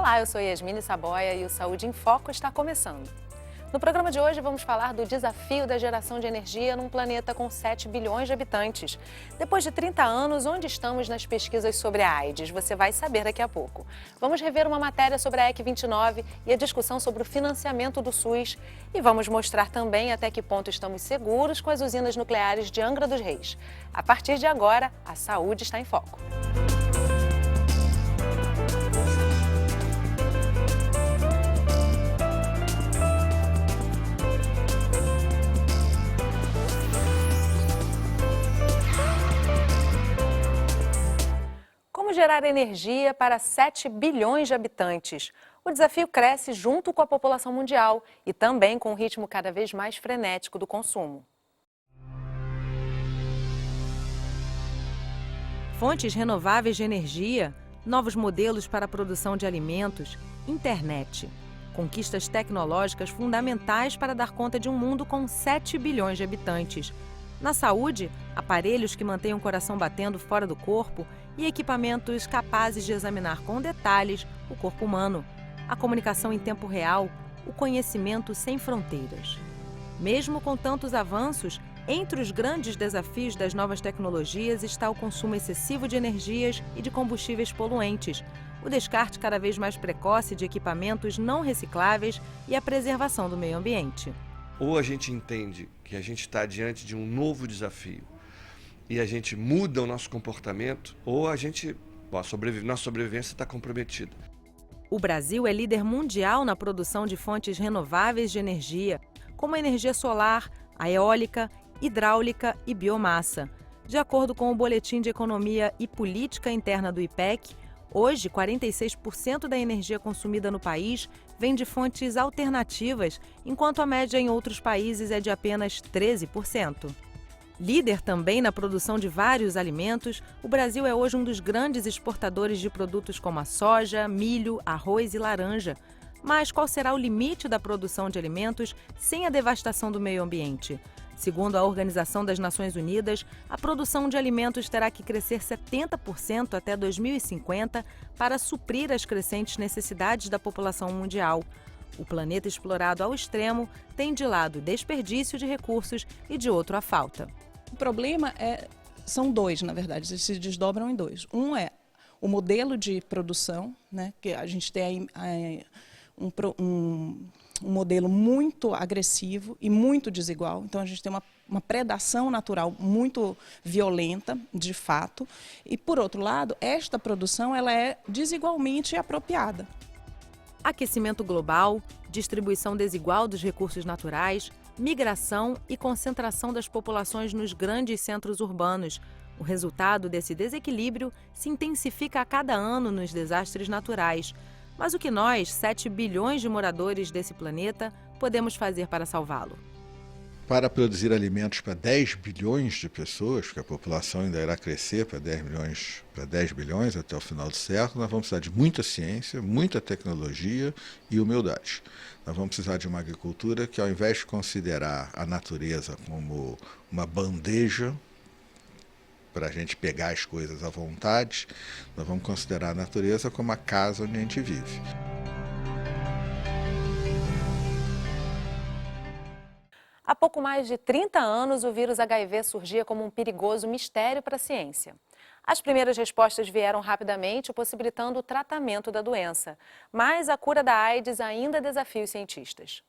Olá, eu sou Yasmine Saboia e o Saúde em Foco está começando. No programa de hoje vamos falar do desafio da geração de energia num planeta com 7 bilhões de habitantes. Depois de 30 anos, onde estamos nas pesquisas sobre a AIDS? Você vai saber daqui a pouco. Vamos rever uma matéria sobre a EC 29 e a discussão sobre o financiamento do SUS. E vamos mostrar também até que ponto estamos seguros com as usinas nucleares de Angra dos Reis. A partir de agora, a saúde está em foco. Como gerar energia para 7 bilhões de habitantes? O desafio cresce junto com a população mundial e também com um ritmo cada vez mais frenético do consumo. Fontes renováveis de energia, novos modelos para a produção de alimentos, internet. Conquistas tecnológicas fundamentais para dar conta de um mundo com 7 bilhões de habitantes. Na saúde, aparelhos que mantêm o coração batendo fora do corpo e equipamentos capazes de examinar com detalhes o corpo humano. A comunicação em tempo real, o conhecimento sem fronteiras. Mesmo com tantos avanços, entre os grandes desafios das novas tecnologias está o consumo excessivo de energias e de combustíveis poluentes, o descarte cada vez mais precoce de equipamentos não recicláveis e a preservação do meio ambiente. Ou a gente entende que a gente está diante de um novo desafio e a gente muda o nosso comportamento, ou nossa sobrevivência está comprometida. O Brasil é líder mundial na produção de fontes renováveis de energia, como a energia solar, a eólica, hidráulica e biomassa. De acordo com o Boletim de Economia e Política Interna do IPEC, hoje 46% da energia consumida no país vem de fontes alternativas, enquanto a média em outros países é de apenas 13%. Líder também na produção de vários alimentos, o Brasil é hoje um dos grandes exportadores de produtos como a soja, milho, arroz e laranja. Mas qual será o limite da produção de alimentos sem a devastação do meio ambiente? Segundo a Organização das Nações Unidas, a produção de alimentos terá que crescer 70% até 2050 para suprir as crescentes necessidades da população mundial. O planeta explorado ao extremo tem de lado desperdício de recursos e de outro a falta. O problema são dois, na verdade, eles se desdobram em dois. Um é o modelo de produção, né, que a gente tem um modelo muito agressivo e muito desigual. Então, a gente tem uma predação natural muito violenta, de fato. E, por outro lado, esta produção ela é desigualmente apropriada. Aquecimento global, distribuição desigual dos recursos naturais, migração e concentração das populações nos grandes centros urbanos. O resultado desse desequilíbrio se intensifica a cada ano nos desastres naturais. Mas o que nós, 7 bilhões de moradores desse planeta, podemos fazer para salvá-lo? Para produzir alimentos para 10 bilhões de pessoas, que a população ainda irá crescer para 10 bilhões até o final do século, nós vamos precisar de muita ciência, muita tecnologia e humildade. Nós vamos precisar de uma agricultura que, ao invés de considerar a natureza como uma bandeja para a gente pegar as coisas à vontade, nós vamos considerar a natureza como a casa onde a gente vive. Há pouco mais de 30 anos, o vírus HIV surgia como um perigoso mistério para a ciência. As primeiras respostas vieram rapidamente, possibilitando o tratamento da doença. Mas a cura da AIDS ainda desafia os cientistas.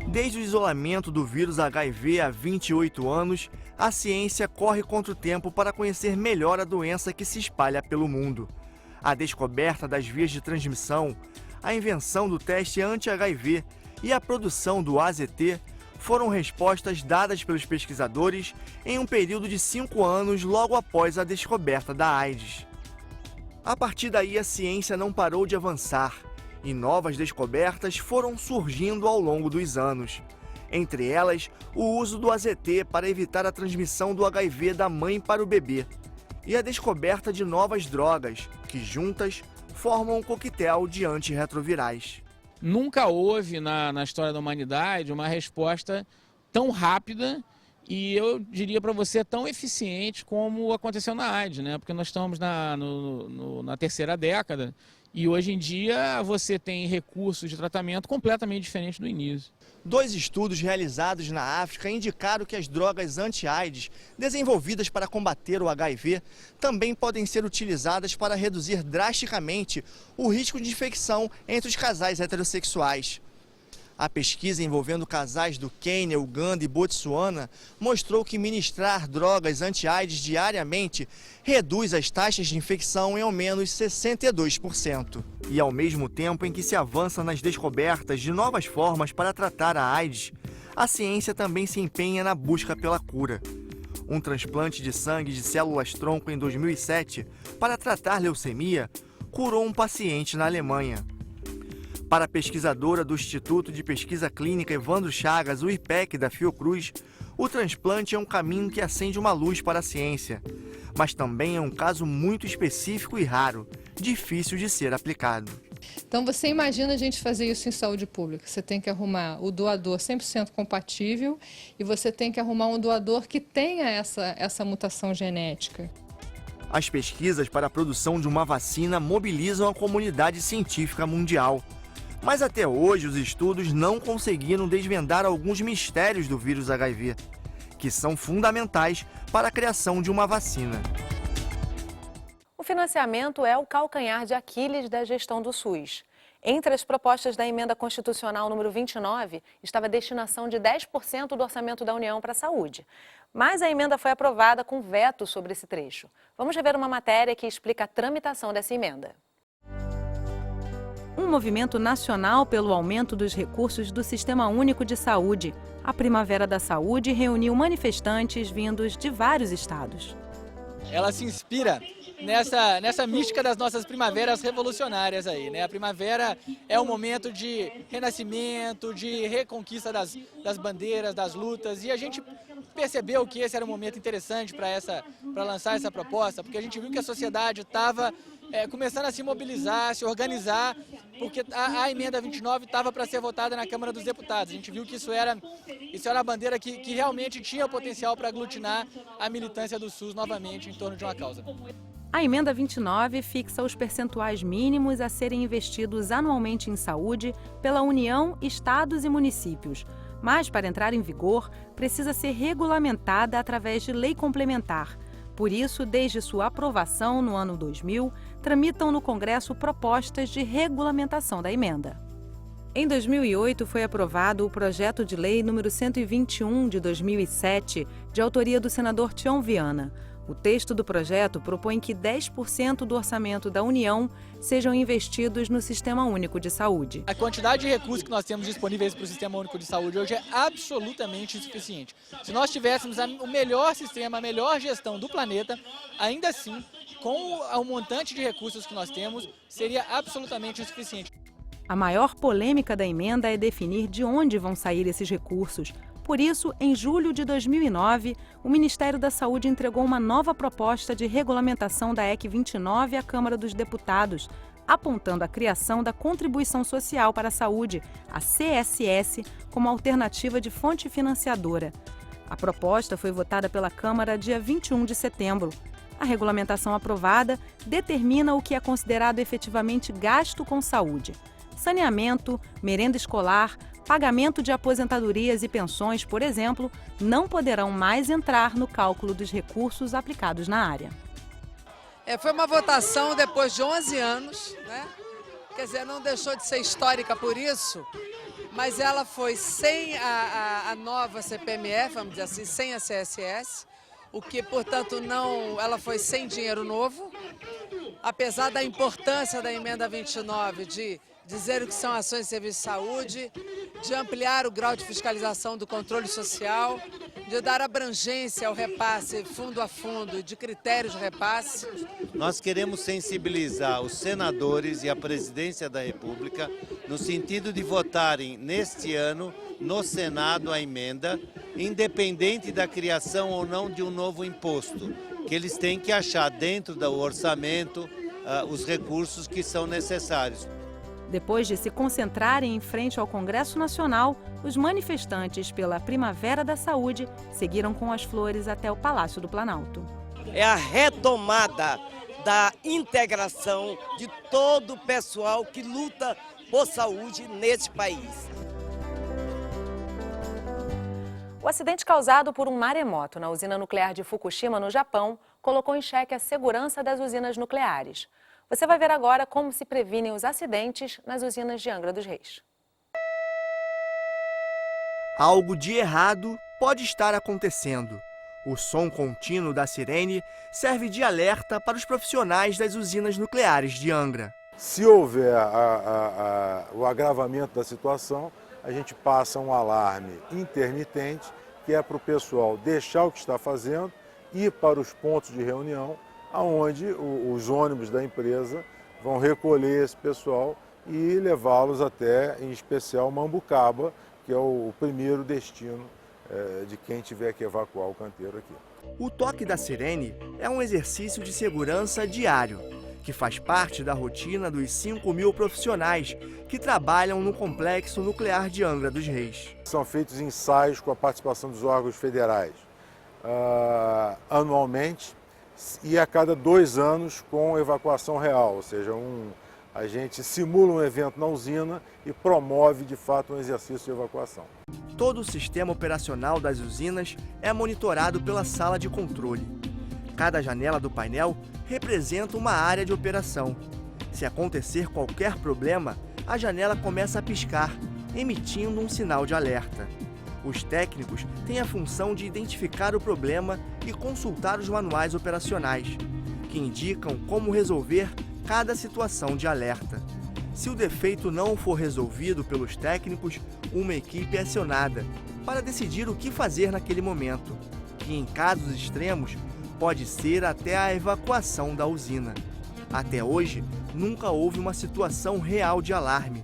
Desde o isolamento do vírus HIV há 28 anos, a ciência corre contra o tempo para conhecer melhor a doença que se espalha pelo mundo. A descoberta das vias de transmissão, a invenção do teste anti-HIV e a produção do AZT foram respostas dadas pelos pesquisadores em um período de 5 anos logo após a descoberta da AIDS. A partir daí, a ciência não parou de avançar e novas descobertas foram surgindo ao longo dos anos. Entre elas, o uso do AZT para evitar a transmissão do HIV da mãe para o bebê e a descoberta de novas drogas que, juntas, formam um coquetel de antirretrovirais. Nunca houve na história da humanidade uma resposta tão rápida E eu diria para você, é tão eficiente como aconteceu na AIDS, né? Porque nós estamos na terceira década e hoje em dia você tem recursos de tratamento completamente diferentes do início. 2 estudos realizados na África indicaram que as drogas anti-AIDS, desenvolvidas para combater o HIV, também podem ser utilizadas para reduzir drasticamente o risco de infecção entre os casais heterossexuais. A pesquisa envolvendo casais do Quênia, Uganda e Botsuana mostrou que ministrar drogas anti-AIDS diariamente reduz as taxas de infecção em ao menos 62%. E ao mesmo tempo em que se avança nas descobertas de novas formas para tratar a AIDS, a ciência também se empenha na busca pela cura. Um transplante de sangue de células-tronco em 2007 para tratar leucemia curou um paciente na Alemanha. Para a pesquisadora do Instituto de Pesquisa Clínica Evandro Chagas, o IPEC da Fiocruz, o transplante é um caminho que acende uma luz para a ciência, mas também é um caso muito específico e raro, difícil de ser aplicado. Então você imagina a gente fazer isso em saúde pública, você tem que arrumar o doador 100% compatível e você tem que arrumar um doador que tenha essa mutação genética. As pesquisas para a produção de uma vacina mobilizam a comunidade científica mundial. Mas até hoje os estudos não conseguiram desvendar alguns mistérios do vírus HIV, que são fundamentais para a criação de uma vacina. O financiamento é o calcanhar de Aquiles da gestão do SUS. Entre as propostas da emenda constitucional número 29, estava a destinação de 10% do orçamento da União para a saúde. Mas a emenda foi aprovada com veto sobre esse trecho. Vamos rever uma matéria que explica a tramitação dessa emenda. Um movimento nacional pelo aumento dos recursos do Sistema Único de Saúde. A Primavera da Saúde reuniu manifestantes vindos de vários estados. Ela se inspira nessa mística das nossas primaveras revolucionárias aí, né? A primavera é um momento de renascimento, de reconquista das bandeiras, das lutas, e a gente percebeu que esse era um momento interessante para lançar essa proposta, porque a gente viu que a sociedade estava começando a se mobilizar, a se organizar, porque a emenda 29 estava para ser votada na Câmara dos Deputados. A gente viu que isso era uma bandeira que realmente tinha potencial para aglutinar a militância do SUS novamente em torno de uma causa. A emenda 29 fixa os percentuais mínimos a serem investidos anualmente em saúde pela União, estados e municípios. Mas, para entrar em vigor, precisa ser regulamentada através de lei complementar. Por isso, desde sua aprovação no ano 2000, tramitam no Congresso propostas de regulamentação da emenda. Em 2008, foi aprovado o projeto de lei número 121 de 2007, de autoria do senador Tião Viana. O texto do projeto propõe que 10% do orçamento da União sejam investidos no Sistema Único de Saúde. A quantidade de recursos que nós temos disponíveis para o Sistema Único de Saúde hoje é absolutamente insuficiente. Se nós tivéssemos o melhor sistema, a melhor gestão do planeta, ainda assim, com o montante de recursos que nós temos, seria absolutamente insuficiente. A maior polêmica da emenda é definir de onde vão sair esses recursos. Por isso, em julho de 2009, o Ministério da Saúde entregou uma nova proposta de regulamentação da EC 29 à Câmara dos Deputados, apontando a criação da Contribuição Social para a Saúde, a CSS, como alternativa de fonte financiadora. A proposta foi votada pela Câmara dia 21 de setembro. A regulamentação aprovada determina o que é considerado efetivamente gasto com saúde. Saneamento, merenda escolar, pagamento de aposentadorias e pensões, por exemplo, não poderão mais entrar no cálculo dos recursos aplicados na área. Foi uma votação depois de 11 anos, né? Quer dizer, não deixou de ser histórica por isso, mas ela foi sem a nova CPMF, vamos dizer assim, sem a CSS, o que, portanto, ela foi sem dinheiro novo, apesar da importância da emenda 29 de dizer o que são ações de serviço de saúde, de ampliar o grau de fiscalização do controle social, de dar abrangência ao repasse fundo a fundo, de critérios de repasse. Nós queremos sensibilizar os senadores e a presidência da República no sentido de votarem neste ano no Senado a emenda, independente da criação ou não de um novo imposto, que eles têm que achar dentro do orçamento os recursos que são necessários. Depois de se concentrarem em frente ao Congresso Nacional, os manifestantes pela Primavera da Saúde seguiram com as flores até o Palácio do Planalto. É a retomada da integração de todo o pessoal que luta por saúde neste país. O acidente causado por um maremoto na usina nuclear de Fukushima, no Japão, colocou em xeque a segurança das usinas nucleares. Você vai ver agora como se previnem os acidentes nas usinas de Angra dos Reis. Algo de errado pode estar acontecendo. O som contínuo da sirene serve de alerta para os profissionais das usinas nucleares de Angra. Se houver o agravamento da situação, a gente passa um alarme intermitente, que é para o pessoal deixar o que está fazendo, ir para os pontos de reunião, onde os ônibus da empresa vão recolher esse pessoal e levá-los até, em especial, Mambucaba, que é o primeiro destino de quem tiver que evacuar o canteiro aqui. O toque da sirene é um exercício de segurança diário, que faz parte da rotina dos 5.000 profissionais que trabalham no Complexo Nuclear de Angra dos Reis. São feitos ensaios com a participação dos órgãos federais anualmente e a cada 2 anos com evacuação real, ou seja, a gente simula um evento na usina e promove de fato um exercício de evacuação. Todo o sistema operacional das usinas é monitorado pela sala de controle. Cada janela do painel representa uma área de operação. Se acontecer qualquer problema, a janela começa a piscar, emitindo um sinal de alerta. Os técnicos têm a função de identificar o problema e consultar os manuais operacionais, que indicam como resolver cada situação de alerta. Se o defeito não for resolvido pelos técnicos, uma equipe é acionada para decidir o que fazer naquele momento, que em casos extremos pode ser até a evacuação da usina. Até hoje, nunca houve uma situação real de alarme.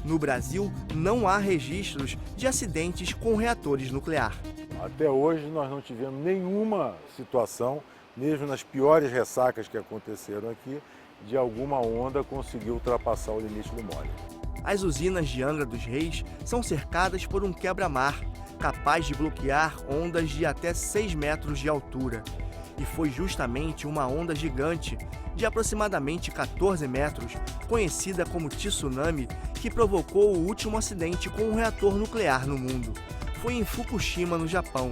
No Brasil, não há registros de acidentes com reatores nucleares. Até hoje, nós não tivemos nenhuma situação, mesmo nas piores ressacas que aconteceram aqui, de alguma onda conseguir ultrapassar o limite do mole. As usinas de Angra dos Reis são cercadas por um quebra-mar, capaz de bloquear ondas de até 6 metros de altura. E foi justamente uma onda gigante, de aproximadamente 14 metros, conhecida como tsunami, que provocou o último acidente com um reator nuclear no mundo. Foi em Fukushima, no Japão.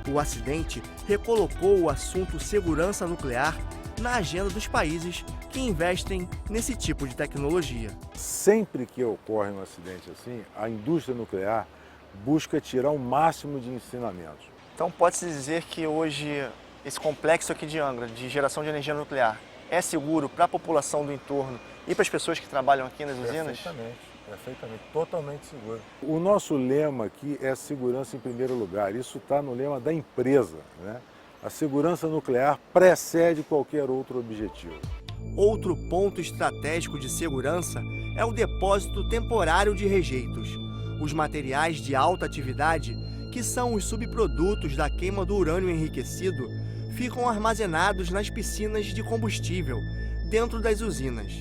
O acidente recolocou o assunto segurança nuclear na agenda dos países que investem nesse tipo de tecnologia. Sempre que ocorre um acidente assim, a indústria nuclear busca tirar o máximo de ensinamentos. Então pode-se dizer que hoje esse complexo aqui de Angra, de geração de energia nuclear, é seguro para a população do entorno e para as pessoas que trabalham aqui nas usinas? Perfeitamente, totalmente seguro. O nosso lema aqui é segurança em primeiro lugar, isso está no lema da empresa, né? A segurança nuclear precede qualquer outro objetivo. Outro ponto estratégico de segurança é o depósito temporário de rejeitos, os materiais de alta atividade, que são os subprodutos da queima do urânio enriquecido, ficam armazenados nas piscinas de combustível, dentro das usinas.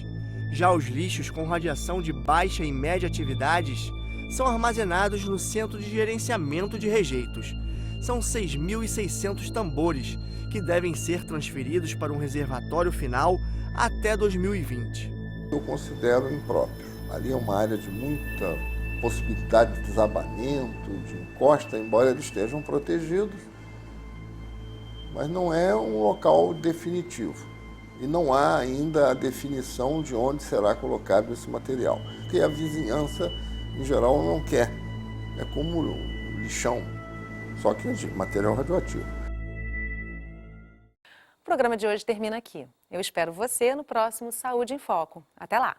Já os lixos com radiação de baixa e média atividades são armazenados no Centro de Gerenciamento de Rejeitos. São 6.600 tambores que devem ser transferidos para um reservatório final até 2020. Eu considero impróprio. Ali é uma área de muita possibilidade de desabamento, de encosta, embora eles estejam protegidos, mas não é um local definitivo. E não há ainda a definição de onde será colocado esse material, porque a vizinhança, em geral, não quer. É como o lixão, só que de material radioativo. O programa de hoje termina aqui. Eu espero você no próximo Saúde em Foco. Até lá!